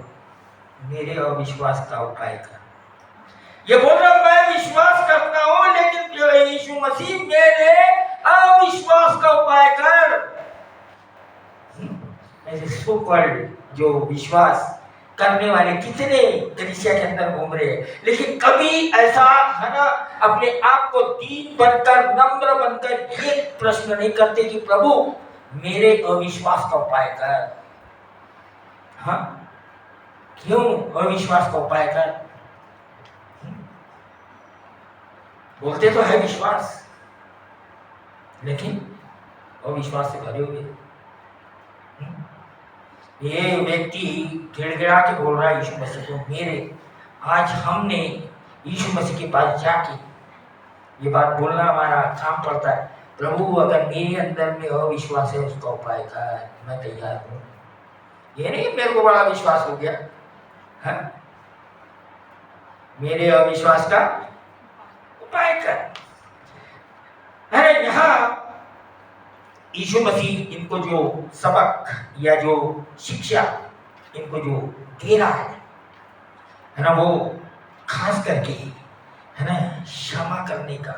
मेरे अविश्वास का उपाय कर। ये बोल रहा मैं विश्वास करता हूँ लेकिन यीशु मसीह मेरे अविश्वास का उपाय कर। ऐसे सुपर जो विश्वास करने वाले कितने कलीसिया के अंदर घूम रहे हैं, लेकिन कभी ऐसा है ना अपने आप को दीन बनकर नम्र बनकर ये प्रश्न नहीं करते कि प्रभु मेरे अविश्वास का उपाय कर। हाँ, क्यों अविश्वास का उपाय कर? बोलते तो है विश्वास, लेकिन अविश्वास से भरे हुए। ये व्यक्ति गिड़गिड़ा के बोल रहा है यीशु मसीह को, मेरे आज हमने यीशु मसीह के पास जाके ये बात बोलना हमारा काम पड़ता है, प्रभु अगर मेरे अंदर में अविश्वास है उसका उपाय कर, मैं तैयार हूँ। ये नहीं मेरे को बड़ा विश्वास हो गया है, मेरे अविश्वास का उपाय कर। है यहाँ यीशु मसीह इनको जो सबक या जो शिक्षा इनको जो दे रहा है ना, वो खास करके है ना क्षमा करने का,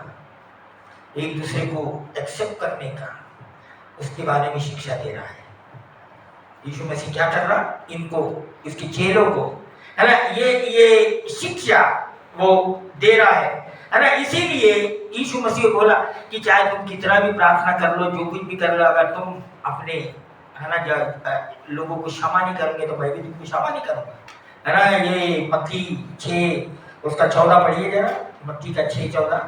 एक दूसरे को एक्सेप्ट करने का, उसके बारे में शिक्षा दे रहा है। यीशु मसीह क्या कर रहा, इनको इसके चेलों को है ना ये शिक्षा वो दे रहा है ना। इसीलिए यीशु मसीह बोला कि चाहे तुम कितना भी प्रार्थना कर लो, जो कुछ भी कर लो, अगर तुम अपने है ना लोगों को क्षमा नहीं करोगे तो मैं भी तुमको क्षमा नहीं करूंगा, है ना। ये मत्ती 6 उसका 14 पढ़िए जरा, मत्ती का 6:14,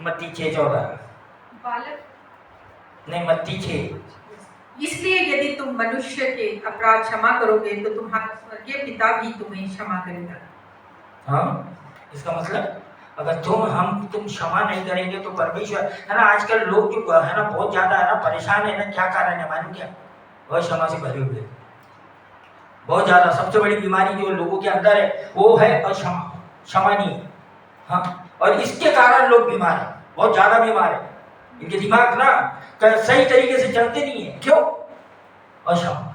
मत्ती 6:14 नहीं मत्ती 6। इसलिए यदि तुम मनुष्य के अपराध क्षमा करोगे तो तुम्हारा स्वर्गीय पिता भी तुम्हें क्षमा करेगा। हाँ, इसका मतलब अगर तुम क्षमा नहीं करेंगे तो परमेश्वर है ना। आजकल लोग जो है ना बहुत ज्यादा है ना परेशान है ना, क्या कारण है मालूम क्या? वह क्षमा से भरे हुए बहुत ज्यादा। सबसे बड़ी बीमारी जो लोगों के अंदर है वो है क्षमा नहीं। हाँ, और इसके कारण लोग बीमार है, बहुत ज्यादा बीमार है। इनके दिमाग ना सही तरीके से चलते नहीं है। क्यों? अक्षमा।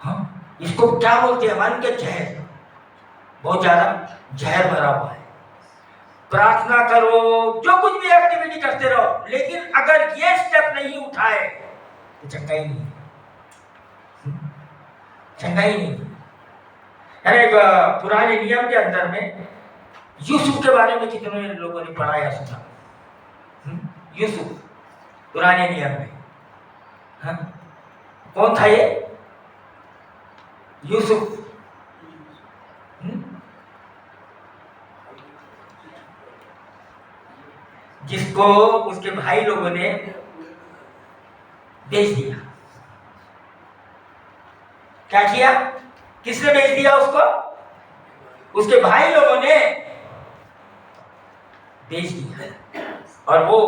हाँ, इसको क्या बोलते हैं मालूम क्या? जहर, बहुत ज्यादा जहर भरा हुआ है। प्रार्थना करो, जो कुछ भी एक्टिविटी करते रहो, लेकिन अगर ये स्टेप नहीं उठाए तो चंगा ही नहीं, चंगा ही नहीं। पुराने नियम के अंदर में यूसुफ के बारे में कितने लोगों ने पढ़ा या सुना? यूसुफ पुराने नियम में, हाँ? कौन था ये यूसुफ? जिसको उसके भाई लोगों ने बेच दिया। क्या किया? किसने बेच दिया उसको? उसके भाई लोगों ने बेच दिया और वो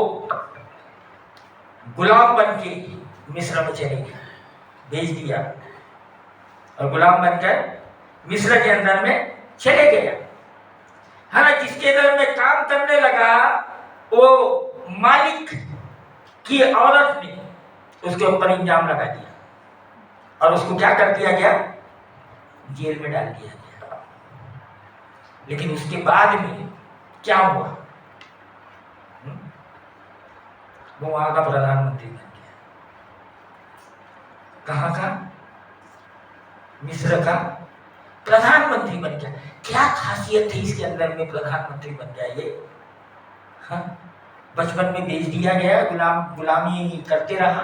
गुलाम बन के मिस्र में चले गए। बेच दिया और गुलाम बनकर मिस्र के अंदर में चले गया। है ना? जिसके अंदर में काम करने लगा वो मालिक की औरत ने उसके ऊपर इल्जाम लगा दिया और उसको क्या कर दिया गया? जेल में डाल दिया गया। लेकिन उसके बाद में क्या हुआ? वो वहां का प्रधानमंत्री बन गया। कहां का? मिस्र का प्रधानमंत्री बन गया। क्या खासियत थी इसके अंदर में प्रधानमंत्री बन गया ये? हाँ? बचपन में बेच दिया गया, गुलामी करते रहा।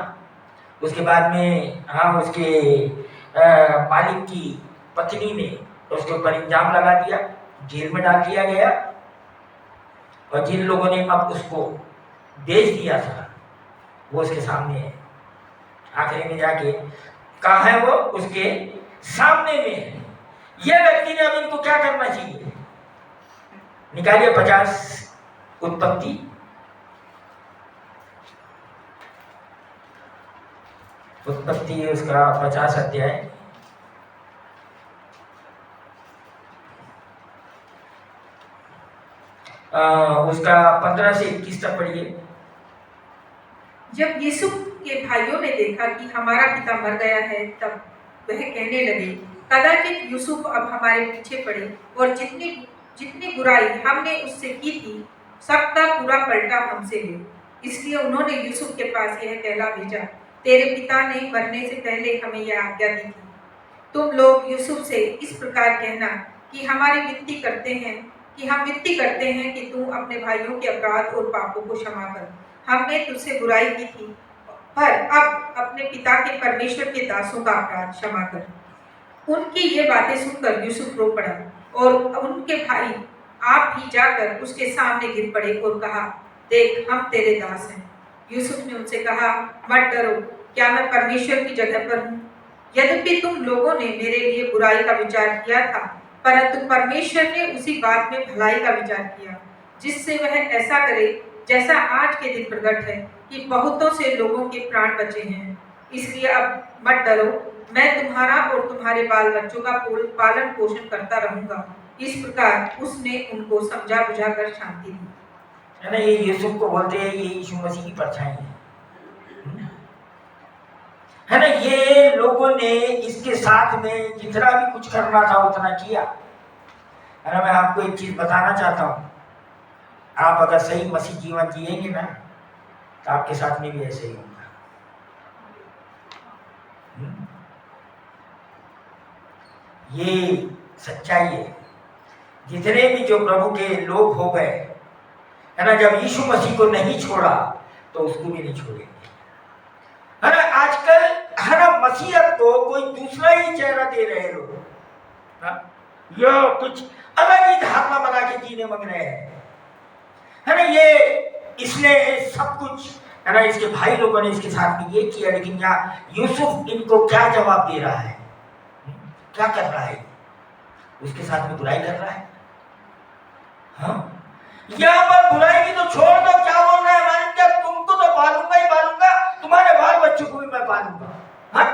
उसके बाद में हाँ उसके मालिक की पत्नी ने उसके ऊपर इल्जाम लगा दिया, जेल में डाल दिया गया और जिन लोगों ने अब उसको बेच दिया था वो उसके सामने है। आखिरी में जाके कहाँ है वो? उसके सामने में है। ये व्यक्ति ने अब इनको क्या करना चाहिए? निकालिए 50 उत्पत्ति। उत्पत्ति उसका 50 अध्याय उसका 15 से 21 तक पढ़िए। जब यूसुफ के भाइयों ने देखा कि हमारा पिता मर गया है, तब वह कहने लगे, कदाचित यूसुफ अब हमारे पीछे पड़े और जितनी जितनी बुराई हमने उससे की थी सबका पूरा पलटा हमसे ले। इसलिए उन्होंने यूसुफ के पास यह कहला भेजा, तेरे पिता ने मरने से पहले हमें यह आज्ञा दी थी, तुम लोग यूसुफ से इस प्रकार कहना कि हम विनती करते हैं कि तू अपने भाइयों के अपराध और पापों को क्षमा कर। हमने तुझसे बुराई की थी, पर अब अपने पिता के परमेश्वर के दासों का अपराध क्षमा कर। उनकी ये बातें सुनकर यूसुफ रो पड़ा और उनके भाई आप भी जाकर उसके सामने गिर पड़े और कहा, देख हम तेरे दास हैं। यूसुफ ने उनसे कहा, मत डरो, क्या मैं परमेश्वर की जगह पर हूँ? यद्यपि तुम लोगों ने मेरे लिए बुराई का विचार किया था, परंतु परमेश्वर ने उसी बात में भलाई का विचार किया, जिससे वह ऐसा करे जैसा आज के दिन प्रकट है कि बहुतों से लोगों के प्राण बचे हैं। इसलिए अब मत डरो, मैं तुम्हारा और तुम्हारे बाल बच्चों का पालन पोषण करता रहूंगा। इस प्रकार उसने उनको समझा बुझा कर शांति दी। है ना? ये यूसुफ को बोलते हैं, ये यीशु मसीह की परछाई है ना? ये लोगों ने इसके साथ में जितना भी कुछ करना था उतना किया। है ना? मैं आपको एक चीज बताना चाहता हूँ, आप अगर सही मसीह जीवन जिएंगे ना तो आपके साथ में भी ऐसे ही होगा। ये सच्चाई है। जितने भी जो प्रभु के लोग हो गए, है ना, जब यीशु मसीह को नहीं छोड़ा तो उसको भी नहीं छोड़ेंगे। है ना? आजकल है ना मसीहत को कोई दूसरा ही चेहरा दे रहे लोग, या कुछ अलग ही धारणा बना के जीने मग रहे हैं। है ना? ये इसने सब कुछ, है ना, इसके भाई लोगों ने इसके साथ में ये किया, लेकिन यहाँ यूसुफ इनको क्या जवाब दे रहा है? क्या कर रहा है? उसके साथ में बुराई कर रहा है। हाँ, यहाँ पर बुराई की तो छोड़ दो, क्या बोल रहा है? मान क्या तुमको तो पालूंगा ही पालूंगा, तुम्हारे बाल बच्चों को भी मैं पालूंगा। हाँ,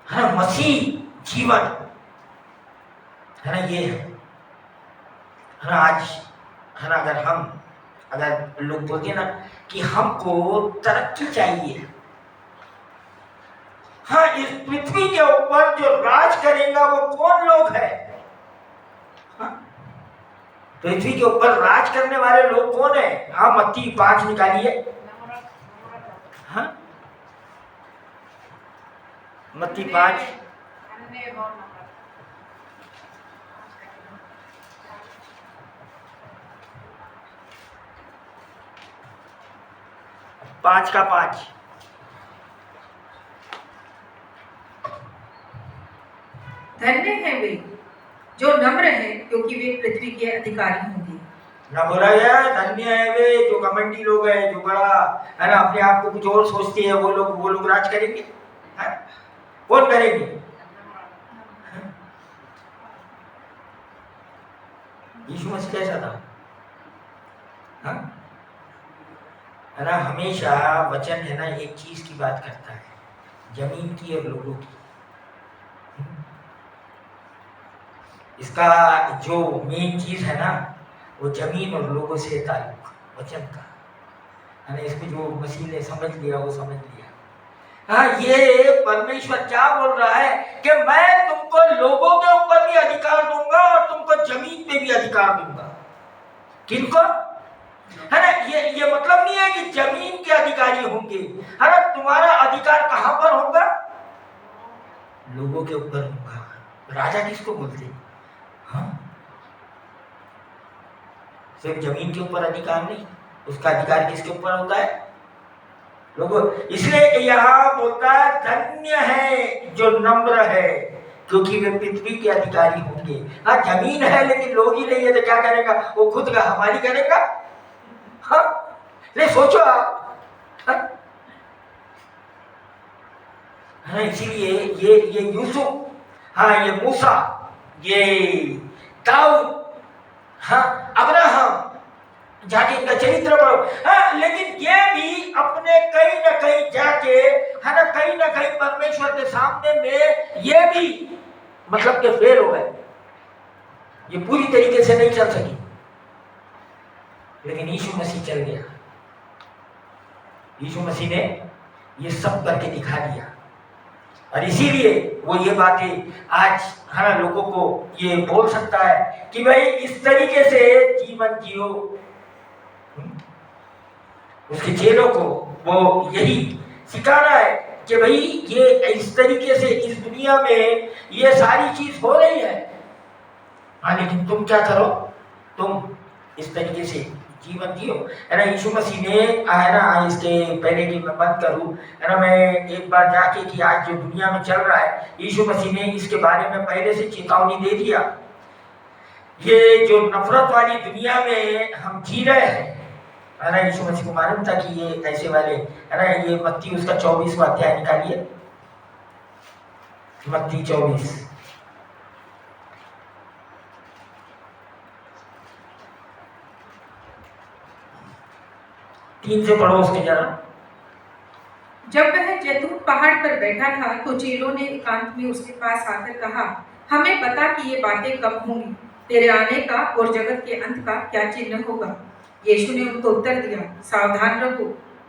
है ना? मसीह जीवन है ना, ये है ना। आज है ना, अगर लोग बोलते ना कि हमको तरक्की चाहिए, हाँ, इस पृथ्वी के ऊपर जो राज करेगा वो कौन लोग है? हाँ? पृथ्वी के ऊपर राज करने वाले लोग कौन है? हाँ, मत्ती 5 निकालिए। हाँ, मत्ती 5 5 का 5। धन्य है वे जो नम्र है, क्योंकि वे पृथ्वी के अधिकारी होंगे। ना बोला गया धन्य है वे जो घमंडी लोग हैं, जो बड़ा है ना अपने आप को कुछ और सोचते हैं, वो लोग राज करेंगे। है? कौन करेंगे? यीशु मसीह कैसा था? हाँ? है ना, हमेशा वचन है ना एक चीज की बात करता है, जमीन की और लोगों की। इसका जो मेन चीज है ना वो जमीन और लोगों से ताल्लुक वचन का है ना। इसको जो मसीह ने समझ लिया वो समझ लिया। हाँ, ये परमेश्वर क्या बोल रहा है कि मैं तुमको लोगों के ऊपर भी अधिकार दूंगा और तुमको जमीन पे भी अधिकार दूंगा। किनको? है ना, ये मतलब नहीं है कि जमीन के अधिकारी होंगे, है ना। तुम्हारा अधिकार कहां पर होगा? लोगों के ऊपर होगा। राजा किसको बोलते? हाँ, सिर्फ जमीन के ऊपर अधिकार नहीं, उसका अधिकार किसके ऊपर होता है? लोगों। इसलिए यहाँ बोलता है धन्य है जो नम्र है, क्योंकि वे पृथ्वी के अधिकारी होंगे। हाँ, जमीन है लेकिन लोग ही नहीं है तो क्या करेगा वो? खुद का हमारी करेगा। हाँ, नहीं सोचो आप। हाँ, इसीलिए ये यूसुफ, हाँ ये मूसा, ये दाऊद, हाँ अब्राहम, जाके इनका चरित्र पढ़ो। हाँ, लेकिन ये भी अपने कहीं ना कहीं जाके है ना, कहीं ना कहीं परमेश्वर के सामने में ये भी मतलब के फेल हो गए। ये पूरी तरीके से नहीं चल सकी, लेकिन यीशु मसीह चल गया। यीशु मसीह ने ये सब करके दिखा दिया और इसीलिए वो ये बातें आज है ना लोगों को ये बोल सकता है कि भाई इस तरीके से जीवन जियो। उसके चेलों को वो यही सिखा रहा है कि भाई ये इस तरीके से इस दुनिया में ये सारी चीज हो रही है। हाँ, लेकिन तुम क्या करो? तुम इस तरीके से जीवन जियो, है ना। यीशु मसीह ने है ना, इसके पहले की मैं बात करूं है ना, मैं एक बार जाके कि आज जो दुनिया में चल रहा है, यीशु मसीह ने इसके बारे में पहले से चेतावनी दे दिया। ये जो नफरत वाली दुनिया में हम जी रहे हैं, है ना, यीशु मसीह को मालूम था कि ये ऐसे वाले है ना। ये मत्ती उसका 24वां अध्याय निकालिए, मत्ती 24। 3 से पढ़ो उसके जरा। जब वह जैतून पहाड़ पर बैठा था तो चेलों ने एकांत में उसके पास आकर कहा, हमें बता कि ये बातें कब होंगी, तेरे आने का और जगत के अंत का क्या चिन्ह होगा। यीशु ने उनको उत्तर दिया, सावधान रहो,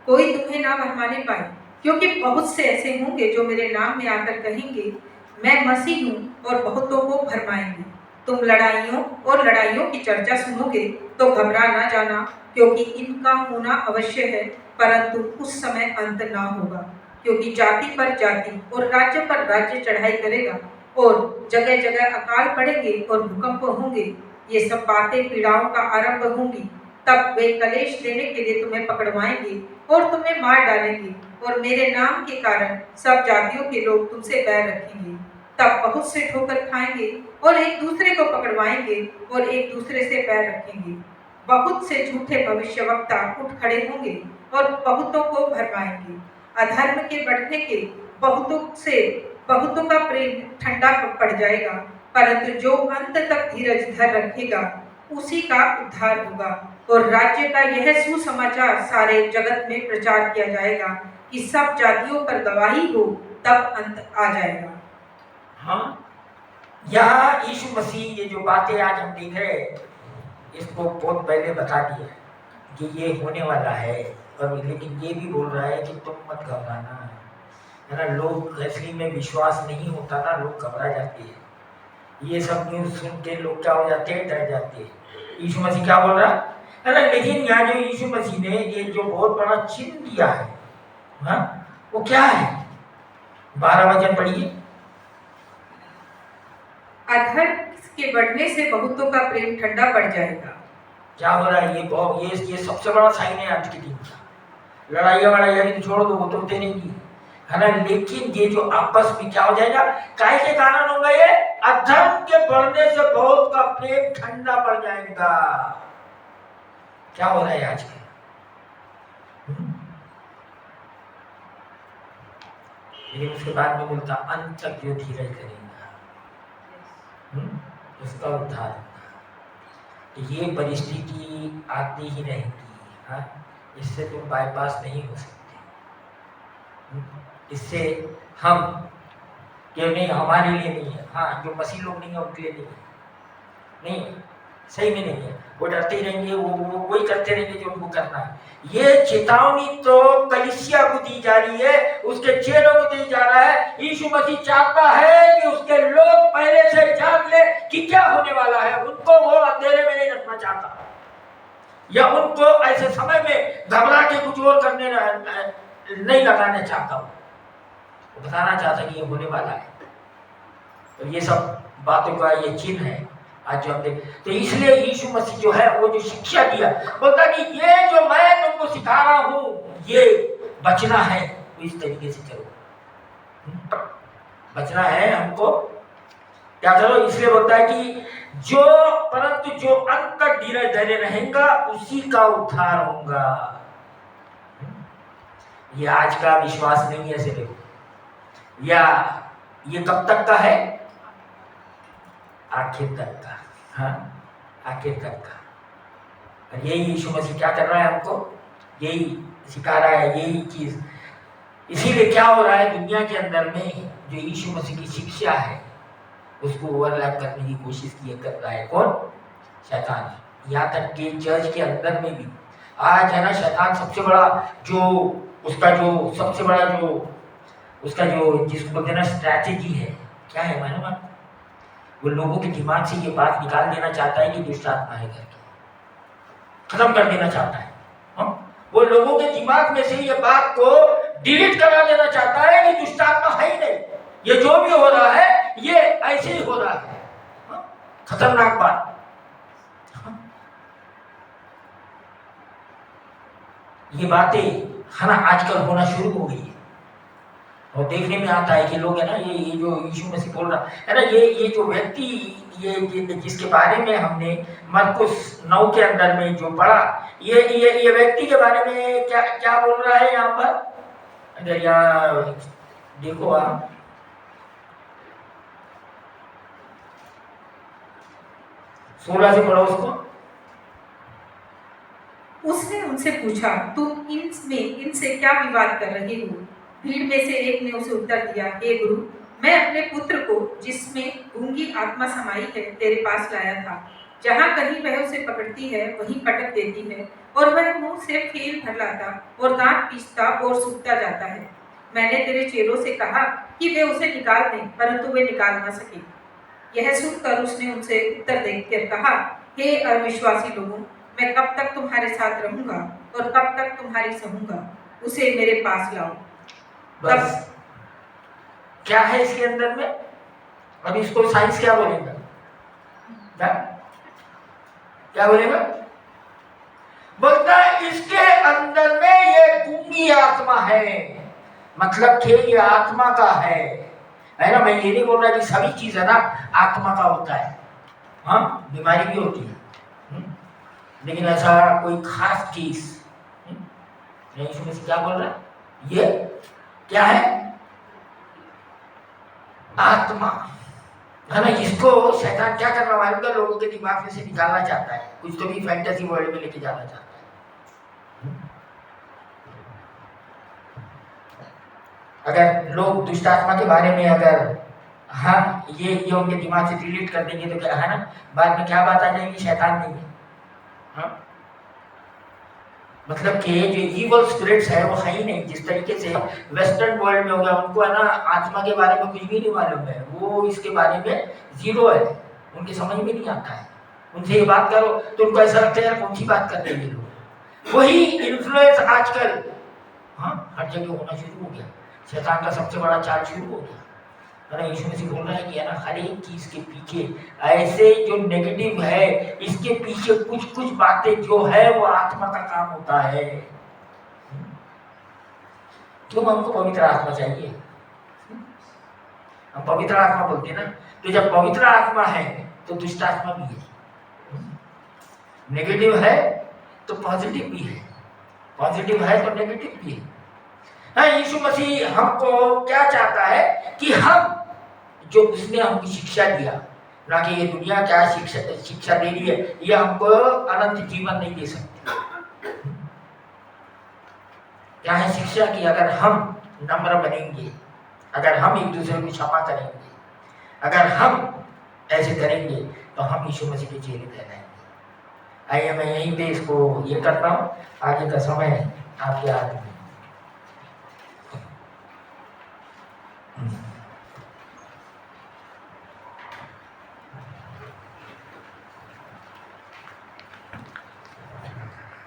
कोई तुम्हें ना भरमाने पाए, क्योंकि बहुत से ऐसे होंगे जो मेरे नाम में आकर कहेंगे मैं मसीह हूँ और बहुतों को भरमाएंगे। तुम लड़ाइयों की चर्चा सुनोगे तो घबरा ना जाना, क्योंकि इनका होना अवश्य है, परंतु उस समय अंत ना होगा। क्योंकि जाति पर जाति और राज्य पर राज्य चढ़ाई करेगा और जगह जगह अकाल पड़ेंगे और भूकंप होंगे। ये सब बातें पीड़ाओं का आरंभ होंगी। तब वे कलेश देने के लिए तुम्हें पकड़वाएंगे और तुम्हें मार डालेंगे, और मेरे नाम के कारण सब जातियों के लोग तुमसे बैर रखेंगे। तब बहुत से ठोकर खाएंगे और एक दूसरे को पकड़वाएंगे और एक दूसरे से बैर रखेंगे। बहुत से झूठे भविष्यवक्ता उठ खड़े होंगे और बहुतों को भरमाएंगे। अधर्म के बढ़ने के बहुतों का प्रेम ठंडा पड़ जाएगा, परंतु जो अंत तक धीरज धर रखेगा उसी का उद्धार होगा। और राज्य का यह सुसमाचार सारे जगत में प्रचार किया जाएगा कि सब जातियों पर गवाही हो, तब अंत आ जाएगा। हाँ, यहाँ यीशु मसीह ये जो बातें आज हम देख रहे हैं इसको बहुत पहले बता दिया कि ये होने वाला है, और लेकिन ये भी बोल रहा है कि तुम मत घबराना, है ना। लोग असली में विश्वास नहीं होता ना, लोग घबरा जाते हैं। ये सब न्यूज़ सुन के लोग क्या हो जाते हैं? डर जाते हैं। यीशु मसीह क्या बोल रहा है ना, लेकिन यहाँ जो यीशु मसीह ने ये जो बहुत बड़ा चिन्ह दिया है, हाँ, वो क्या है? 12 वचन पढ़िए। अधर्म के बढ़ने से बहुतों का प्रेम ठंडा पड़ जाएगा। क्या हो रहा है? ये सबसे बड़ा साइन है आज के दिन का, लड़ाई वड़ाई छोड़ दो, वो तो होते रहेंगी, है ना। लेकिन ये जो आपस में क्या हो जाएगा, काय के कारण होगा ये, अधर्म के बढ़ने से बहुत का प्रेम ठंडा पड़ जाएगा। क्या हो रहा है आज के, लेकिन उसके बाद में बोलता अंत तक जो धीरज करेगा उसका उद्धार होगा। ये परिस्थिति आती ही रहेगी, हाँ, इससे तुम बाईपास नहीं हो सकते। इससे हम क्यों नहीं, हमारे लिए नहीं है, हाँ, जो मसीह लोग नहीं है उनके लिए नहीं है, नहीं, सही में नहीं है। वो डरते ही रहेंगे, वो वही करते रहेंगे जो उनको करना है। ये चेतावनी तो कलीसिया को दी जा रही है, उसके चेलों को दी जा रहा है। यीशु मसीह चाहता है कि उसके लोग पहले से जान ले कि क्या होने वाला है। उनको वो अंधेरे में नहीं रखना चाहता, या उनको ऐसे समय में घबरा के कुछ और करने नहीं लगाना चाहता। वो बताना चाहता कि ये होने वाला है। तो ये सब बातों का ये चिन्ह है आज जो हम देख। तो इसलिए यीशु मसीह जो है वो जो शिक्षा दिया, बोलता कि ये जो मैं तुमको सिखा रहा हूं ये बचना है, तो इस तरीके से चलो। बचना है हमको, क्या करो, इसलिए बोलता है कि जो परंतु जो अंत तक धीरज धरे रहेगा उसी का उद्धार होगा। ये आज का विश्वास नहीं है सिर्फ, या ये कब तक का है, आखिर तक का, हाँ, आखिर तक का। और यही यीशु मसीह क्या कर रहा है, हमको यही सिखा रहा है, यही चीज। इसीलिए क्या हो रहा है दुनिया के अंदर में, जो यीशु मसीह की शिक्षा है उसको ओवरलैप करने की कोशिश कर रहा है कौन, शैतान। यहाँ तक कि चर्च के अंदर में भी आज है ना, शैतान सबसे बड़ा जो उसका जो सबसे बड़ा जो उसका जो जिसको बोलते हैं ना स्ट्रैटेजी है, क्या है मालूम? वो लोगों के दिमाग से ये बात निकाल देना चाहता है कि दुष्ट आत्मा है करके, खत्म कर देना चाहता है। वो लोगों के दिमाग में से ये बात को डिलीट करा देना चाहता है कि दुष्ट आत्मा है ही नहीं, ये जो भी हो रहा है ये ऐसे ही हो रहा है। खतरनाक बात। ये बातें है ना आजकल होना शुरू हो गई है, और देखने में आता है कि लोग है ना, ये जो यीशु मसीह बोल रहा है ना, ये जो व्यक्ति ये जिसके बारे में हमने मरकुस 9 के अंदर में जो पढ़ा, ये व्यक्ति के बारे में क्या क्या बोल रहा है यहाँ पर? अगर यहाँ देखो आप, सोलह से पढ़ो उसको। उसने उनसे पूछा, तुम इनसे क्या विवाद कर रहे हो? भीड़ में से एक ने उसे उत्तर दिया, हे गुरु, मैं अपने पुत्र को जिसमें गूंगी आत्मा समाई है तेरे पास लाया था। जहाँ कहीं वह उसे पकड़ती है वहीं पटक देती है, और वह मुंह से फेल भर लाता और दांत पीसता और सूखता जाता है। मैंने तेरे चेलों से कहा कि वे उसे निकाल दें, परंतु वे निकाल न सके। यह सुनकर उसने उनसे उत्तर देकर कहा, हे अविश्वासी लोगों, मैं कब तक तुम्हारे साथ रहूंगा और कब तक तुम्हारी सहूंगा? उसे मेरे पास लाओ। बस क्या है इसके अंदर में? अब इसको साइंस क्या बोलेगा? क्या बोलेगा? बोलता है इसके अंदर में ये गूंगी आत्मा है, मतलब कि ये आत्मा का है ना। मैं ये नहीं बोल रहा कि सभी चीज है ना आत्मा का होता है, हाँ, बीमारी भी होती है, लेकिन ऐसा कोई खास चीज यीशु मसीह क्या बोल रहा है? ये क्या है? आत्मा है ना। इसको शैतान क्या करना मालूम है? लोगों के दिमाग में से निकालना चाहता है, कुछ तो भी फैंटेसी वर्ल्ड में लेके जाना चाहता है। अगर लोग दुष्ट आत्मा के बारे में अगर हाँ ये उनके दिमाग से डिलीट कर देंगे तो क्या है ना, बाद में क्या बात आ जाएगी? शैतान नहीं है, हाँ? मतलब कि जो इवल स्पिरिट्स है वो है ही नहीं। जिस तरीके से वेस्टर्न वर्ल्ड में हो गया, उनको है ना आत्मा के बारे में कुछ भी नहीं मालूम है, वो इसके बारे में जीरो है, उनके समझ में नहीं आता है। उनसे ये बात करो तो उनको ऐसा लगता है यार कौन सी बात कर रहे हैं लोग। वही इन्फ्लुएंस आजकल हाँ हर जगह होना शुरू हो गया, शैतान का सबसे बड़ा चाल शुरू हो गया। यीशु मसीह बोल रहा है कि है ना हर एक चीज के पीछे ऐसे जो नेगेटिव है, इसके पीछे कुछ बातें जो है वो आत्मा का काम होता है। क्यों हमको पवित्र आत्मा चाहिए? हम पवित्र आत्मा बोलते हैं ना, तो जब पवित्र आत्मा है तो दुष्ट आत्मा भी है, नेगेटिव है तो पॉजिटिव भी है, पॉजिटिव है तो नेगेटिव भी है। हाँ, यीशु मसीह हमको क्या चाहता है कि हम जो उसने हमको शिक्षा दिया, ना कि ये दुनिया क्या शिक्षा दे रही है, ये हमको अनंत जीवन नहीं दे सकती। क्या है शिक्षा? कि अगर हम नम्र बनेंगे, अगर हम एक दूसरे को क्षमा करेंगे, अगर हम ऐसे करेंगे तो हम यीशु मसीह के चेले कहलाएंगे। आइए मैं यहीं पे इसको ये करता हूँ, आगे का समय आपके हाथ में।